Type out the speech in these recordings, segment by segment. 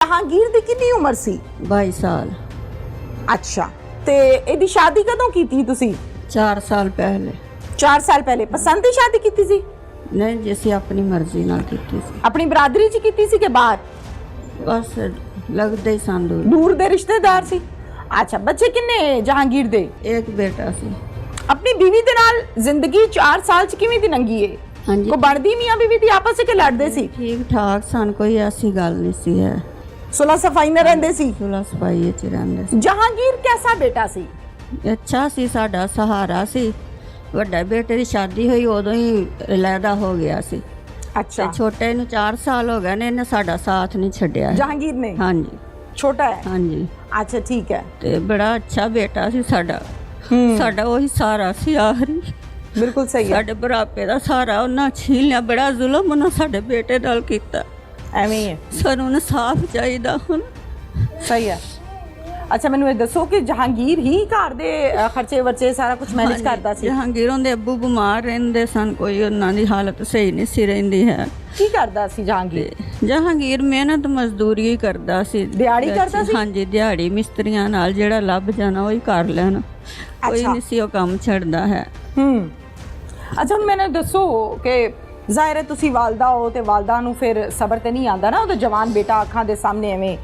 ਜਹਾਂਗੀਰ ਦੀ ਕਿੰਨੀ ਉਮਰ ਸੀ? 22 ਸਾਲ। ਅੱਛਾ, ਤੇ ਇਹਦੀ ਸ਼ਾਦੀ ਕਦੋਂ ਕੀਤੀ ਤੁਸੀਂ? 4 ਸਾਲ ਪਹਿਲੇ। 4 ਸਾਲ ਪਹਿਲੇ। ਪਸੰਦ ਦੀ ਸ਼ਾਦੀ ਕੀਤੀ ਸੀ? ਨਹੀਂ ਜੀ, ਅਸੀਂ ਆਪਣੀ ਮਰਜ਼ੀ ਨਾਲ ਕੀਤੀ ਸੀ। ਆਪਣੀ ਬਰਾਦਰੀ 'ਚ ਕੀਤੀ ਸੀ ਕਿ ਬਾਹਰ? ਬਸ ਲੱਗਦੇ ਹੀ ਸਨ ਦੂਰ। ਦੂਰ ਦੇ ਰਿਸ਼ਤੇਦਾਰ ਸੀ। ਅੱਛਾ, ਬੱਚੇ ਕਿੰਨੇ ਜਹਾਂਗੀਰ ਦੇ? ਇੱਕ ਬੇਟਾ ਸੀ। ਆਪਣੀ ਬੀਵੀ ਦੇ ਨਾਲ ਜ਼ਿੰਦਗੀ 4 ਸਾਲ 'ਚ ਕਿਵੇਂ ਦੀ ਲੰਘੀ ਏ? ਹਾਂਜੀ, ਕੋ ਬਣਦੀ ਮੀਆਂ ਬੀਵੀ ਦੀ ਆਪਸ 'ਚ ਕਿ ਲੜਦੇ ਸੀ? ਠੀਕ ਠਾਕ ਸਨ, ਕੋਈ ਐਸੀ ਗੱਲ ਨਹੀਂ ਸੀ ਹੈ। ਸੁਲਾ ਸਫਾਈ ਨਾਲ ਰਹਿੰਦੇ ਸੀ? ਸੁਲਾ ਸਫਾਈ 'ਚ ਰਹਿੰਦੇ ਸੀ। ਜਹਾਂਗੀਰ ਕੈਸਾ ਬੇਟਾ ਸੀ? ਅੱਛਾ ਸੀ, ਸਾਡਾ ਸਹਾਰਾ ਸੀ। ਵੱਡੇ ਬੇਟੇ ਦੀ ਸ਼ਾਦੀ ਹੋਈ ਉਦੋਂ ਹੀ ਅਲੱਗਾ ਹੋ ਗਿਆ ਸੀ। ਅੱਛਾ, ਤੇ ਛੋਟੇ ਨੂੰ 4 ਸਾਲ ਹੋ ਗਏ ਨੇ, ਇਹਨੇ ਸਾਡਾ ਸਾਥ ਨਹੀਂ ਛੱਡਿਆ। ਜਹਾਂਗੀਰ ਨੇ? ਹਾਂਜੀ। ਛੋਟਾ ਹੈ? ਹਾਂਜੀ। ਅੱਛਾ, ਠੀਕ ਹੈ। ਤੇ ਬੜਾ ਅੱਛਾ ਬੇਟਾ ਸੀ ਸਾਡਾ। ਸਾਡਾ ਉਹੀ ਸਹਾਰਾ ਸੀ ਆਖਰੀ। ਬਿਲਕੁਲ ਸਹੀ ਹੈ। ਸਾਡੇ ਬੁਢਾਪੇ ਦਾ ਸਹਾਰਾ ਉਹਨਾਂ ਛੀਨ ਲਿਆ। ਬੜਾ ਜ਼ੁਲਮ ਉਹਨਾਂ ਸਾਡੇ ਬੇਟੇ ਨਾਲ ਕੀਤਾ। ਐਵੇਂ ਹੀ ਹੈ। ਸਾਨੂੰ ਇਨਸਾਫ ਚਾਹੀਦਾ ਹੁਣ। ਸਹੀ ਹੈ। ਅੱਛਾ, ਮੈਨੂੰ ਇਹ ਦੱਸੋ ਕਿ ਜਹਾਂਗੀਰ ਹੀ ਘਰ ਦੇ ਖਰਚੇ ਵਰਚੇ ਸਾਰਾ ਕੁਝ ਮੈਨੇਜ ਕਰਦਾ ਸੀ? ਜਹਾਂਗੀਰ ਦੇ ਅੱਬੂ ਬਿਮਾਰ ਰਹਿੰਦੇ ਸਨ, ਕੋਈ ਉਹਨਾਂ ਦੀ ਹਾਲਤ ਸਹੀ ਨਹੀਂ ਸੀ ਰਹਿੰਦੀ ਹੈ। ਕੀ ਕਰਦਾ ਸੀ ਜਹਾਂਗੀਰ? ਜਹਾਂਗੀਰ ਮਿਹਨਤ ਮਜ਼ਦੂਰੀ ਹੀ ਕਰਦਾ ਸੀ। ਦਿਹਾੜੀ ਕਰਦਾ ਸੀ? ਹਾਂਜੀ, ਦਿਹਾੜੀ ਮਿਸਤਰੀਆਂ ਨਾਲ ਜਿਹੜਾ ਲੱਭ ਜਾਣਾ ਉਹੀ ਕਰ ਲੈਣ। ਕੋਈ ਨਹੀਂ ਸੀ ਉਹ ਕੰਮ ਛੱਡਦਾ ਹੈ। ਅੱਛਾ, ਹੁਣ ਮੈਨੂੰ ਦੱਸੋ ਕਿ ਜ਼ਾਹਿਰ ਹੈ ਤੁਸੀਂ ਵਾਲਦਾ ਹੋ ਤੇ ਵਾਲਦਾ ਨੂੰ ਫਿਰ ਸਬਰ ਤੇ ਨਹੀਂ ਆਉਂਦਾ ਨਾ, ਉਹਦਾ ਜਵਾਨ ਬੇਟਾ ਅੱਖਾਂ ਦੇ ਸਾਹਮਣੇ ਐਵੇਂ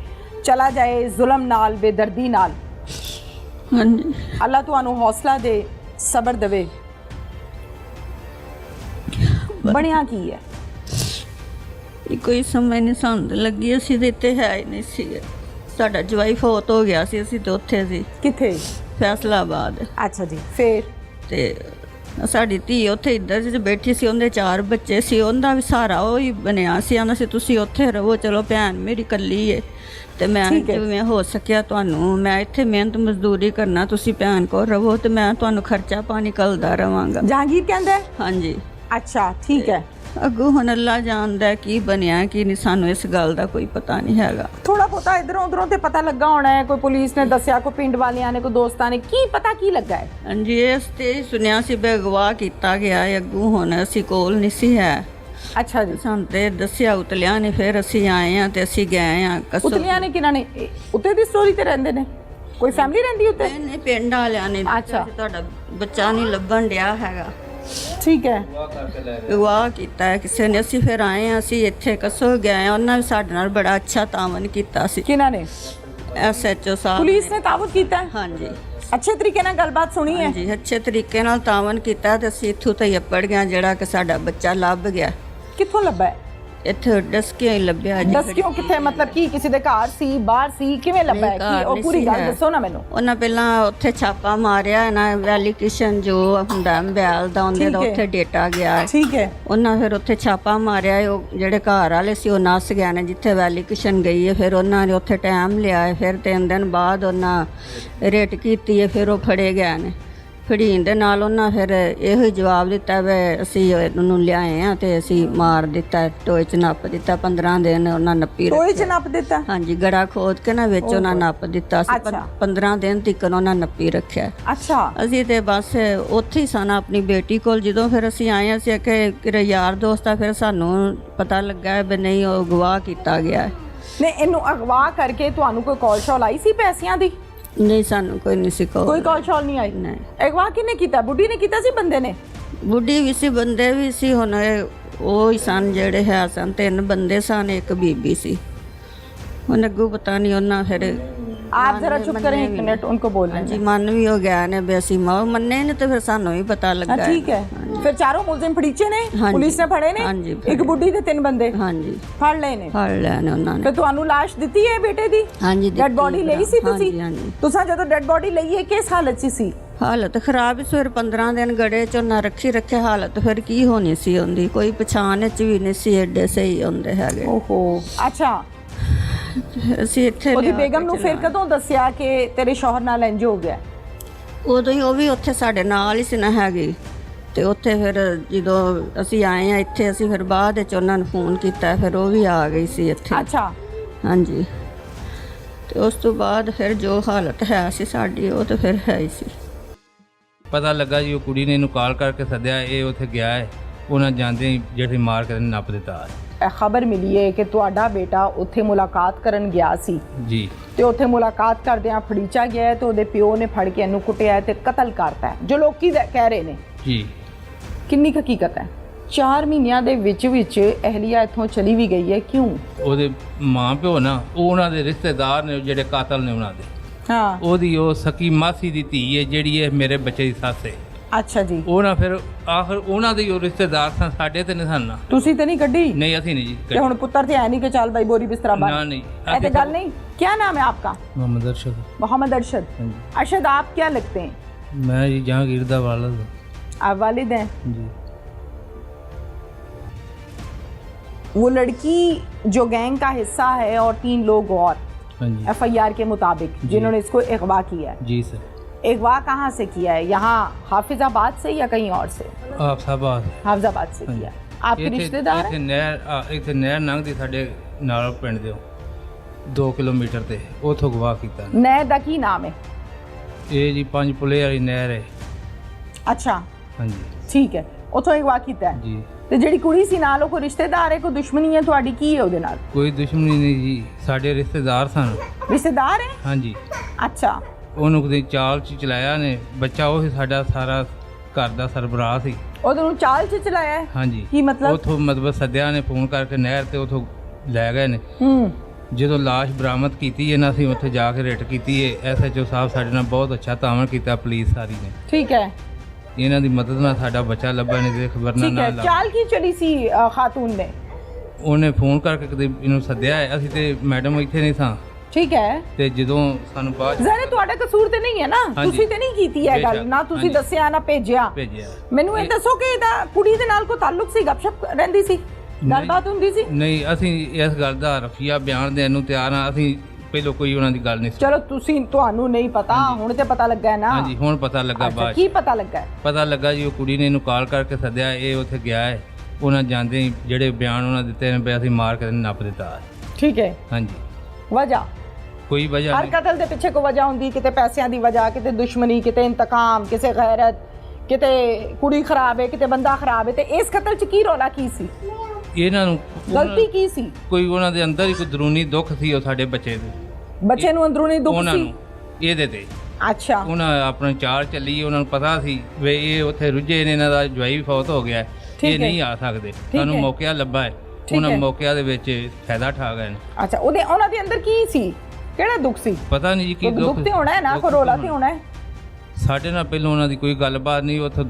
ਚਲਾ ਜਾਏ ਜ਼ੁਲਮ ਨਾਲ, ਬੇਦਰਦੀ ਨਾਲ। ਹਾਂਜੀ। ਅੱਲਾ ਤੁਹਾਨੂੰ ਹੌਸਲਾ ਦੇ, ਸਬਰ ਦੇਵੇ। ਬਣਿਆ ਕੀ ਹੈ? ਕੋਈ ਸਮਝ ਨਹੀਂ ਸਾਨੂੰ ਲੱਗੀ। ਅਸੀਂ ਤੇ ਇੱਥੇ ਹੈ ਹੀ ਨਹੀਂ ਸੀ। ਸਾਡਾ ਜਵਾਈ ਫੌਤ ਹੋ ਗਿਆ ਸੀ, ਅਸੀਂ ਤੇ ਉੱਥੇ ਸੀ। ਕਿੱਥੇ? ਫੈਸਲਾਬਾਦ। ਅੱਛਾ ਜੀ, ਫਿਰ? ਤੇ ਸਾਡੀ ਧੀ ਉੱਥੇ ਇੱਧਰ 'ਚ ਬੈਠੀ ਸੀ, ਉਹਦੇ 4 ਬੱਚੇ ਸੀ, ਉਹਦਾ ਵੀ ਸਹਾਰਾ ਉਹ ਹੀ ਬਣਿਆ ਸੀ। ਆਂਦਾ ਸੀ ਤੁਸੀਂ ਉੱਥੇ ਰਹੋ, ਚਲੋ ਭੈਣ ਮੇਰੀ ਇਕੱਲੀ ਏ ਤੇ ਮੈਂ ਜਿਵੇਂ ਹੋ ਸਕਿਆ ਤੁਹਾਨੂੰ, ਮੈਂ ਇੱਥੇ ਮਿਹਨਤ ਮਜ਼ਦੂਰੀ ਕਰਨਾ, ਤੁਸੀਂ ਭੈਣ ਕੋਲ ਰਹੋ ਤੇ ਮੈਂ ਤੁਹਾਨੂੰ ਖਰਚਾ ਪਾਣੀ ਘੱਲਦਾ ਰਵਾਂਗਾ। ਜਹਾਂਗੀਰ ਕਹਿੰਦਾ? ਹਾਂਜੀ। ਅੱਛਾ, ਠੀਕ ਹੈ। ਅੱਗੋਂ ਹੁਣ ਅੱਲਾ ਜਾਣਦਾ ਕੀ ਬਣਿਆ ਕੀ ਨਹੀਂ, ਸਾਨੂੰ ਇਸ ਗੱਲ ਦਾ ਕੋਈ ਪਤਾ ਨਹੀਂ ਹੈਗਾ। ਥੋੜਾ ਬਹੁਤਾ ਇਧਰੋਂ ਉਧਰੋਂ ਤੇ ਪਤਾ ਲੱਗਾ ਹੋਣਾ ਹੈ, ਕੋਈ ਪੁਲਿਸ ਨੇ ਦੱਸਿਆ, ਕੋਈ ਪਿੰਡ ਵਾਲਿਆਂ ਨੇ, ਕੋਈ ਦੋਸਤਾਂ ਨੇ, ਕੀ ਪਤਾ ਕੀ ਲੱਗਾ ਹੈ? ਹਾਂਜੀ, ਇਸ ਤੇ ਸੁਣਿਆ ਸੀ ਵੀ ਅਗਵਾ ਕੀਤਾ ਗਿਆ ਹੈ। ਅੱਗੋਂ ਹੁਣ ਅਸੀਂ ਕੋਲ ਨਹੀਂ ਸੀ ਹੈ। ਅੱਛਾ ਜੀ। ਸਾਨੂੰ ਤੇ ਦੱਸਿਆ ਉਤਲਿਆਂ ਨੇ, ਫਿਰ ਅਸੀਂ ਆਏ ਆ ਤੇ ਅਸੀਂ ਗਏ ਆ। ਉਤਲਿਆਂ ਨੇ ਕਿਹਨਾਂ ਨੇ? ਉੱਤੇ ਦੀ ਸਟੋਰੀ ਤੇ ਰਹਿੰਦੇ ਨੇ? ਕੋਈ ਫੈਮਿਲੀ ਰਹਿੰਦੀ ਉੱਤੇ? ਨਹੀਂ, ਪਿੰਡ ਵਾਲਿਆਂ ਨੇ। ਅੱਛਾ, ਤੁਹਾਡਾ ਬੱਚਾ ਨਹੀਂ ਲੱਭਣ ਡਿਆ ਹੈਗਾ। ਠੀਕ ਹੈ। ਅਗਵਾ ਕੀਤਾ ਹੈ ਕਿਸੇ ਨੇ। ਅਸੀਂ ਫਿਰ ਆਏ ਆ, ਅਸੀਂ ਇੱਥੇ ਕਸੋ ਗਏ। ਉਹਨਾਂ ਨੇ ਸਾਡੇ ਨਾਲ ਬੜਾ ਅੱਛਾ ਤਾਵਨ ਕੀਤਾ ਸੀ। ਕਿਹਨਾਂ ਨੇ? SHO ਸਾਹਿਬ। ਪੁਲਿਸ ਨੇ ਤਾਵਨ ਕੀਤਾ? ਹਾਂਜੀ। ਅੱਛੇ ਤਰੀਕੇ ਨਾਲ ਗੱਲਬਾਤ ਸੁਣੀ ਹੈ? ਹਾਂਜੀ, ਅੱਛੇ ਤਰੀਕੇ ਨਾਲ ਤਾਵਨ ਕੀਤਾ ਤੇ ਅਸੀਂ ਇੱਥੋਂ ਤੱਕ ਅੱਪੜ ਗਿਆ, ਜਿਹੜਾ ਕਿ ਸਾਡਾ ਬੱਚਾ ਲੱਭ ਗਿਆ। ਕਿੱਥੋਂ ਲੱਭਾ? ਇੱਥੇ ਡਸਕਿਆਂ ਹੀ ਲੱਭਿਆ ਜੀ। ਡਸਕਿਓਂ ਕਿੱਥੇ? ਮਤਲਬ ਕੀ ਕਿਸੇ ਦੇ ਘਰ ਸੀ, ਬਾਹਰ ਸੀ, ਕਿਵੇਂ ਲੱਭਾ ਹੈ? ਕੀ ਉਹ ਪੂਰੀ ਗੱਲ ਦੱਸੋ ਨਾ ਮੈਨੂੰ। ਉਹਨਾਂ ਪਹਿਲਾਂ ਉੱਥੇ ਛਾਪਾ ਮਾਰਿਆ ਨਾ, ਵੈਲੀਕੇਸ਼ਨ ਜੋ ਹੁੰਦਾ ਮੋਬਾਈਲ ਦਾ, ਉਹਦੇ ਦਾ ਉੱਥੇ ਡੇਟਾ ਗਿਆ। ਠੀਕ ਹੈ। ਉਹਨਾਂ ਫਿਰ ਉੱਥੇ ਛਾਪਾ ਮਾਰਿਆ। ਉਹ ਜਿਹੜੇ ਘਰ ਵਾਲੇ ਸੀ ਉਹ ਨੱਸ ਗਏ ਨੇ ਜਿੱਥੇ ਵੈਲੀਕੇਸ਼ਨ ਗਈ ਹੈ। ਫਿਰ ਉਹਨਾਂ ਨੇ ਉੱਥੇ ਟਾਈਮ ਲਿਆ। ਫਿਰ 3 ਦਿਨ ਬਾਅਦ ਉਹਨਾਂ ਰੇਟ ਕੀਤੀ ਹੈ। ਫਿਰ ਉਹ ਫੜੇ ਗਏ ਨੇ। ਫੜੀਨ ਦੇ ਨਾਲ ਉਹਨਾਂ ਫਿਰ ਇਹੋ ਹੀ ਜਵਾਬ ਦਿੱਤਾ ਵੀ ਅਸੀਂ ਉਹਨੂੰ ਲਿਆਏ ਆ ਤੇ ਅਸੀਂ ਮਾਰ ਦਿੱਤਾ, ਟੋਏ 'ਚ ਨੱਪ ਦਿੱਤਾ। 15 ਦਿਨ ਉਹਨਾਂ ਨੱਪੀ ਰੱਖਿਆ। ਟੋਏ 'ਚ ਨੱਪ ਦਿੱਤਾ? ਹਾਂਜੀ, ਗੜਾ ਖੋਦ ਕੇ ਨਾ ਵਿੱਚ ਉਹਨਾਂ ਨੱਪ ਦਿੱਤਾ ਸੀ। 15 ਦਿਨ ਤੱਕ ਉਹਨਾਂ ਨੱਪੀ ਰੱਖਿਆ। ਅੱਛਾ। ਅਸੀਂ ਤੇ ਬਸ ਉੱਥੇ ਹੀ ਸਨ ਆਪਣੀ ਬੇਟੀ ਕੋਲ। ਜਦੋਂ ਫਿਰ ਅਸੀਂ ਆਏ, ਅਸੀਂ ਆਖਿਆ ਕਿ ਯਾਰ ਦੋਸਤ ਆ। ਫਿਰ ਸਾਨੂੰ ਪਤਾ ਲੱਗਾ ਵੀ ਨਹੀਂ, ਉਹ ਅਗਵਾ ਕੀਤਾ ਗਿਆ। ਨੇ ਇਹਨੂੰ ਅਗਵਾ ਕਰਕੇ ਤੁਹਾਨੂੰ ਕੋਈ ਕਾਲ ਸ਼ਾਲ ਆਈ ਸੀ ਪੈਸਿਆਂ ਦੀ? ਨਹੀਂ, ਸਾਨੂੰ ਕੋਈ ਨਹੀਂ ਸੀ ਕੋਈ ਕਾਲ ਸ਼ਾਲ ਨਹੀਂ ਆਈ? ਨਹੀਂ। ਅਗਵਾ ਕਿਹਨੇ ਕੀਤਾ? ਬੁੱਢੀ ਨੇ ਕੀਤਾ ਸੀ, ਬੰਦੇ ਨੇ? ਬੁੱਢੀ ਵੀ ਸੀ, ਬੰਦੇ ਵੀ ਸੀ। ਹੁਣ ਉਹ ਹੀ ਸਨ ਜਿਹੜੇ ਹੈ ਸਨ। 3 ਬੰਦੇ ਸਨ, 1 ਬੀਬੀ ਸੀ। ਹੁਣ ਅੱਗੋਂ ਪਤਾ नहीं ਉਹਨਾਂ ਫਿਰ आप जरा चुप करें 1 मिनट, उनको बोलने जी। मन भी हो गया ने बेसी मन्ने ने तो फिर सानू भी पता लगा। ठीक है। फिर चारों मुलजिम फड़ीचे ने, पुलिस ने फड़े ने? एक बुढ़ी ते 3 बंदे? हाँ जी, फड़ लए ने। फड़ लए ने उन्होंने। फिर ਤੁਹਾਨੂੰ ਲਾਸ਼ ਦਿੱਤੀ ਹੈ ਬੇਟੇ ਦੀ? हाँ जी, ਡੈਡ ਬੋਡੀ ਲਈ ਸੀ ਤੁਸੀਂ? हाँ जी। ਤੁਸੀਂ ਜਦੋਂ ਡੈਡ ਬੋਡੀ ਲਈ ਹੈ ਕਿਸ ਹਾਲਤ 'ਚ ਸੀ? ਹਾਲਤ ਖਰਾਬ ਸੀ। ਫਿਰ 15 ਦਿਨ ਗੜੇ 'ਚ ਉਹਨਾਂ ਰੱਖੇ ਹਾਲਤ ਫਿਰ ਕੀ ਹੋਣੀ ਸੀ ਉਹਦੀ, ਕੋਈ ਪਛਾਣ 'ਚ ਵੀ ਨਹੀਂ ਸੀ ਐਡੇ ਸਹੀ ਹੁੰਦੇ ਹੈਗੇ। ਓਹੋ, ਅੱਛਾ। ਅਸੀਂ ਇੱਥੇ ਉਹਦੀ ਬੇਗਮ ਨੂੰ ਫਿਰ ਕਦੋਂ ਦੱਸਿਆ ਕਿ ਤੇਰੇ ਸ਼ੌਹਰ ਨਾਲ ਇੰਜ ਹੋ ਗਿਆ? ਉਦੋਂ ਹੀ ਉਹ ਵੀ ਉੱਥੇ ਸਾਡੇ ਨਾਲ ਹੀ ਸੀ ਨਾ ਹੈਗੀ। ਤੇ ਉੱਥੇ ਫਿਰ ਜਦੋਂ ਅਸੀਂ ਆਏ ਆ ਇੱਥੇ, ਅਸੀਂ ਫਿਰ ਬਾਅਦ ਵਿੱਚ ਉਹਨਾਂ ਨੂੰ ਫੋਨ ਕੀਤਾ। ਫਿਰ ਉਹ ਵੀ ਆ ਗਈ ਸੀ ਇੱਥੇ। ਅੱਛਾ। ਹਾਂਜੀ। ਤੇ ਉਸ ਤੋਂ ਬਾਅਦ ਫਿਰ ਜੋ ਹਾਲਤ ਹੈ ਸੀ ਸਾਡੀ, ਉਹ ਤਾਂ ਫਿਰ ਹੈ ਹੀ ਸੀ। ਪਤਾ ਲੱਗਾ ਜੀ ਉਹ ਕੁੜੀ ਨੇ ਇਹਨੂੰ ਕਾਲ ਕਰਕੇ ਸੱਦਿਆ। ਇਹ ਉੱਥੇ ਗਿਆ ਹੈ, ਉਹਨਾਂ ਜਾਂਦੇ ਜਿਹੜੇ ਮਾਰ ਕੇ ਨੱਪ ਦਿੱਤਾ। ਖਬਰ ਮਿਲੀ ਹੈ ਕਿ ਤੁਹਾਡਾ ਬੇਟਾ ਉੱਥੇ ਮੁਲਾਕਾਤ ਕਰਨ ਗਿਆ ਸੀ ਜੀ ਤੇ ਉੱਥੇ ਮੁਲਾਕਾਤ ਕਰਦਿਆਂ ਫੜੀਚਾ ਗਿਆ ਹੈ ਤੇ ਉਹਦੇ ਪਿਓ ਨੇ ਫੜ ਕੇ ਇਹਨੂੰ ਕੁੱਟਿਆ ਤੇ ਕਤਲ ਕਰਤਾ ਹੈ, ਜੋ ਲੋਕੀ ਕਹਿ ਰਹੇ ਨੇ। ਜੀ ਕਿੰਨੀ ਕੁ ਹਕੀਕਤ ਹੈ? 4 ਮਹੀਨਿਆਂ ਦੇ ਵਿੱਚ ਅਹਿਲੀਆ ਇੱਥੋਂ ਚਲੀ ਵੀ ਗਈ ਹੈ, ਕਿਉਂ? ਉਹਦੇ ਮਾਂ ਪਿਓ ਨਾ, ਉਹ ਉਹਨਾਂ ਦੇ ਰਿਸ਼ਤੇਦਾਰ ਨੇ ਜਿਹੜੇ ਕਾਤਲ ਨੇ ਉਹਨਾਂ ਦੇ। ਹਾਂ, ਉਹਦੀ ਉਹ ਸਕੀ ਮਾਸੀ ਦੀ ਧੀ ਹੈ ਜਿਹੜੀ ਇਹ ਮੇਰੇ ਬੱਚੇ ਦੀ ਸੱਸ ਹੈ। ਅੱਛਾ ਜੀ। ਉਹ ਨਾ ਫਿਰ ਆਖਰ ਉਹਨਾਂ ਦੇ ਹੀ ਉਹ ਰਿਸ਼ਤੇਦਾਰ ਸਨ, ਸਾਡੇ ਤੇ ਨਹੀਂ ਸਨ ਨਾ। ਤੁਸੀਂ ਤੇ ਨਹੀਂ ਕੱਢੀ? ਨਹੀਂ ਅਸੀਂ ਨਹੀਂ ਜੀ ਤੇ ਹੁਣ ਪੁੱਤਰ ਤੇ ਹੈ ਨਹੀਂ ਕਿ ਚੱਲ ਭਾਈ ਬੋਰੀ ਬਿਸਤਰਾ ਨਾ ਬੰਨ? नहीं ਇਹ ਤੇ ਗੱਲ नहीं। क्या नाम है आपका? मोहम्मद अरशद। मोहम्मद अरशद। हाँ जी। अरशद, आप क्या लगते हैं? मैं जी जहांगीर दा वालिद हूं। आप वालिद हैं? जी। वो लड़की जो गैंग का हिस्सा है और 3 लोग और हाँ जी। FIR के मुताबिक जिन्होंने इसको अगवा किया है, जी सर। अगवा कहाँ से किया है? यहाँ हाफिजाबाद से या कहीं और से? आप साहब हाफिजाबाद से किया। आपके रिश्तेदार हैं? ਇੱਥੇ ਨਹਿਰ ਲੰਘਦੀ ਸਾਡੇ ਨਾਲ ਪਿੰਡ ਦੇ 2 ਕਿਲੋਮੀਟਰ ਤੇ, ਉਥੋਂ ਗਵਾ ਕੀਤਾ। नहर दा की नाम है? ਇਹ ਜੀ 5 ਪੁਲੇ ਵਾਲੀ ਨਹਿਰ ਹੈ। अच्छा, ਹਾਂਜੀ ठीक है। उथों अगवा किया है। ਜੀ। ਤੇ ਜਿਹੜੀ ਕੁੜੀ ਸੀ ਨਾਲ, ਉਹ ਕੋਈ ਰਿਸ਼ਤੇਦਾਰ ਹੈ, ਕੋਈ ਦੁਸ਼ਮਣੀ ਹੈ ਤੁਹਾਡੀ? ਕੀ ਹੈ ਉਹਦੇ ਨਾਲ? ਕੋਈ ਦੁਸ਼ਮਣੀ ਨਹੀਂ ਜੀ, ਸਾਡੇ ਰਿਸ਼ਤੇਦਾਰ ਸਨ। ਰਿਸ਼ਤੇਦਾਰ ਹੈ? ਹਾਂਜੀ। ਅੱਛਾ। ਉਹਨੂੰ ਕਦੇ ਚਾਲ ਚ ਚਲਾਇਆ ਨੇ, ਬੱਚਾ ਉਹ ਸਾਡਾ ਸਾਰਾ ਘਰ ਦਾ ਸਰਬਰਾਹ ਸੀ। ਉਹਨੂੰ ਚਾਲ ਚ ਚਲਾਇਆ ਹੈ? ਹਾਂਜੀ। ਕੀ ਮਤਲਬ? ਉਥੋਂ ਮਤਲਬ ਸੱਦਿਆ ਨੇ ਫੋਨ ਕਰਕੇ ਨਹਿਰ ਤੇ, ਉਥੋਂ ਲੈ ਗਏ ਨੇ। ਜਦੋਂ ਲਾਸ਼ ਬਰਾਮਦ ਕੀਤੀ ਇਹਨਾਂ, ਅਸੀਂ ਉੱਥੇ ਜਾ ਕੇ ਰਿਟ ਕੀਤੀ ਹੈ। SHO ਸਾਹਿਬ ਸਾਡੇ ਨਾਲ ਬਹੁਤ ਅੱਛਾ ਤਾਮਨ ਕੀਤਾ, ਪੁਲਿਸ ਸਾਰੀ ਨੇ। ਠੀਕ ਹੈ। ਇਹਨਾਂ ਦੀ ਮਦਦ ਨਾਲ ਸਾਡਾ ਬੱਚਾ ਲੱਭਾ, ਨਹੀਂ ਤੇ ਖਬਰਨਾ ਠੀਕ ਹੈ। ਨਾ ਚਾਲ ਕੀ ਚਲੀ ਸੀ ਖਾਤੂਨ ਨੇ? ਉਹਨੇ ਫੋਨ ਕਰਕੇ ਕਦੇ ਇਹਨੂੰ ਸੱਦਿਆ ਹੈ, ਅਸੀਂ ਤੇ ਮੈਡਮ ਇੱਥੇ ਨਹੀਂ ਸਾਂ। ਠੀਕ ਹੈ। ਤੇ ਜਦੋਂ ਸਾਨੂੰ ਬਾਅਦ ਜ਼ਰੇ ਤੁਹਾਡਾ ਕਸੂਰ ਤੇ ਨਹੀਂ ਹੈ ਨਾ, ਹਾਂਜੀ। ਤੁਸੀਂ ਤੇ ਨਹੀਂ ਕੀਤੀ ਹੈ ਗੱਲ, ਬੇਸ਼ੱਕ, ਨਾ ਤੁਸੀਂ ਹਾਂਜੀ। ਦੱਸਿਆ ਨਾ ਭੇਜਿਆ। ਮੈਨੂੰ ਇਹ ਦੱਸੋ ਕਿ ਇਹਦਾ ਕੁੜੀ ਦੇ ਨਾਲ ਕੋਈ ਤਾਲੁਕ ਸੀ, ਗੱਪਸ਼ਪ ਰਹਿੰਦੀ ਸੀ, ਗੱਲਬਾਤ ਹੁੰਦੀ ਸੀ? ਨਹੀਂ, ਅਸੀਂ ਇਸ ਗੱਲ ਦਾ ਰਫੀਆ ਬਿਆਨ ਦੇਣ ਨੂੰ ਤਿਆਰ ਹਾਂ। ਅਸੀਂ ਪਹਿਲੋਂ ਕੋਈ ਉਹਨਾਂ ਦੀ ਗੱਲ ਨਹੀਂ ਸੁਣੀ। ਚਲੋ ਤੁਹਾਨੂੰ ਨਹੀਂ ਪਤਾ, ਹੁਣ ਤੇ ਪਤਾ ਲੱਗਾ ਹੈ ਨਾ? ਹਾਂਜੀ, ਹੁਣ ਪਤਾ ਲੱਗਾ। ਅੱਛਾ, ਬਾਅਦ ਕੀ ਪਤਾ ਲੱਗਾ ਹੈ? ਪਤਾ ਲੱਗਾ ਜੀ, ਉਹ ਕੁੜੀ ਨੇ ਇਹਨੂੰ ਕਾਲ ਕਰਕੇ ਸੱਦਿਆ, ਇਹ ਉੱਥੇ ਗਿਆ ਹੈ। ਉਹਨਾਂ ਜਾਂਦੇ ਹੀ ਜਿਹੜੇ ਬਿਆਨ ਉਹਨਾਂ ਦਿੱਤੇ ਨੇ ਵੀ ਅਸੀਂ ਮਾਰ ਕੇ ਨੱਪ ਦਿੱਤਾ ਹੈ। ਠੀਕ ਹੈ। ਹਾਂਜੀ। ਵਜ੍ਹਾ ਕੋਈ ਵਜ੍ਹਾ ਹਰ ਨਹੀਂ। ਕਤਲ ਦੇ ਪਿੱਛੇ ਕੋਈ ਵਜ੍ਹਾ ਹੁੰਦੀ, ਕਿਤੇ ਪੈਸਿਆਂ ਦੀ ਵਜ੍ਹਾ, ਕਿਤੇ ਦੁਸ਼ਮਣੀ, ਕਿਤੇ ਇੰਤਕਾਮ, ਕਿਸੇ ਗੈਰਤ, ਕਿਤੇ ਕੁੜੀ ਖਰਾਬ ਹੈ, ਕਿਤੇ ਬੰਦਾ ਖਰਾਬ ਹੈ। ਤੇ ਇਸ ਕਤਲ 'ਚ ਕੀ ਰੌਲਾ ਕੀ ਸੀ? ਇਹਨਾਂ ਨੂੰ ਗਲਤੀ ਕੀ ਸੀ? ਕੋਈ ਉਹਨਾਂ ਦੇ ਅੰਦਰ ਹੀ ਕੋਈ ਦਰੂਨੀ ਦੁੱਖ ਸੀ, ਉਹ ਸਾਡੇ ਬੱਚੇ ਦੇ। ਬੱਚੇ ਨੂੰ ਅੰਦਰੂਨੀ ਦੁੱਖ ਉਹਨਾਂ ਸੀ? ਨੂੰ ਇਹਦੇ ਤੇ ਅੱਛਾ। ਉਹਨਾਂ ਆਪਣੀ ਚਾਲ ਚੱਲੀ, ਉਹਨਾਂ ਨੂੰ ਪਤਾ ਸੀ ਵੀ ਇਹ ਉੱਥੇ ਰੁੱਝੇ ਨੇ, ਇਹਨਾਂ ਦਾ ਜਵਾਈ ਵੀ ਫੌਤ ਹੋ ਗਿਆ ਹੈ, ਇਹ ਨਹੀਂ ਆ ਸਕਦੇ। ਸਾਨੂੰ ਮੌਕਿਆ ਲੱਭਾ ਹੈ, ਉਹਨਾਂ ਮੌਕਿਆਂ ਦੇ ਵਿੱਚ ਫਾਇਦਾ ਠਾ ਗਏ ਨੇ। ਅੱਛਾ, ਉਹਨਾਂ ਦੇ ਅੰਦਰ ਕੀ ਸੀ? ਕਿਹੜਾ ਦੁੱਖ ਸੀ? ਪਤਾ ਨਹੀਂ ਜੀ ਕੀ ਦੁੱਖ ਤੇ ਹੋਣਾ ਹੈ ਨਾ, ਕੋਈ ਰੌਲਾ ਤੇ ਹੋਣਾ ਹੈ। ਸਾਡੇ ਨਾਲ ਪਹਿਲਾਂ ਉਹਨਾਂ ਦੀ ਕੋਈ ਗੱਲਬਾਤ ਨਹੀਂ। ਉੱਥੇ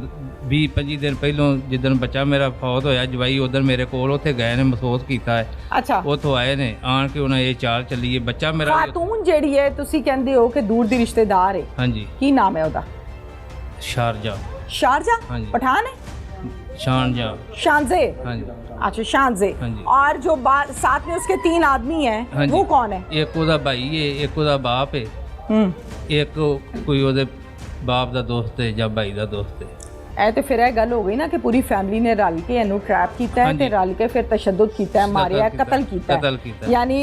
20-25 ਦਿਨ ਪਹਿਲਾਂ ਜਿੱਦਣ ਬੱਚਾ ਮੇਰਾ ਫੌਤ ਹੋਇਆ, ਜਵਾਈ ਉਧਰ ਮੇਰੇ ਕੋਲ ਉੱਥੇ ਗਏ ਨੇ, ਮਹਿਸੂਸ ਕੀਤਾ ਹੈ। ਅੱਛਾ। ਉੱਥੋਂ ਆਏ ਨੇ, ਆਣ ਕੇ ਉਹਨਾਂ ਇਹ ਚਾਲ ਚੱਲੀ ਹੈ। ਬੱਚਾ ਮੇਰਾ ਖਾਤੂਨ ਜਿਹੜੀ ਹੈ, ਤੁਸੀਂ ਕਹਿੰਦੇ ਹੋ ਕਿ ਦੂਰ ਦੀ ਰਿਸ਼ਤੇਦਾਰ ਹੈ, ਹਾਂਜੀ। ਕੀ ਨਾਮ ਹੈ ਉਹਦਾ? ਸ਼ਾਰਜਾ। शारजा? ਹਾਂਜੀ। पठान है? शानजा। शानजे? ਹਾਂਜੀ। अच्छा, शानजे। ਹਾਂਜੀ। और जो साथ में उसके 3 आदमी हैं, ਹਾਂਜੀ। वो कौन है? ਇੱਕ ਉਹਦਾ ਭਾਈ ਹੈ, ਇੱਕ ਉਹਦਾ ਬਾਪ ਹੈ, ਇੱਕ ਕੋਈ ਉਹਦੇ ਬਾਪ ਦਾ ਦੋਸਤ ਹੈ ਜਾਂ ਭਾਈ ਦਾ ਦੋਸਤ ਹੈ। ਇਹ ਤੇ ਫਿਰ ਇਹ ਗੱਲ ਹੋ ਗਈ ਨਾ ਕਿ ਪੂਰੀ ਫੈਮਿਲੀ ਨੇ ਰਲ ਕੇ ਇਹਨੂੰ ਟ੍ਰੈਪ ਕੀਤਾ ਹੈ ਤੇ ਰਲ ਕੇ ਫਿਰ ਤਸ਼ੱਦਦ ਕੀਤਾ ਹੈ, ਮਾਰਿਆ, ਕਤਲ ਕੀਤਾ ਹੈ। ਕਤਲ ਕੀਤਾ। ਯਾਨੀ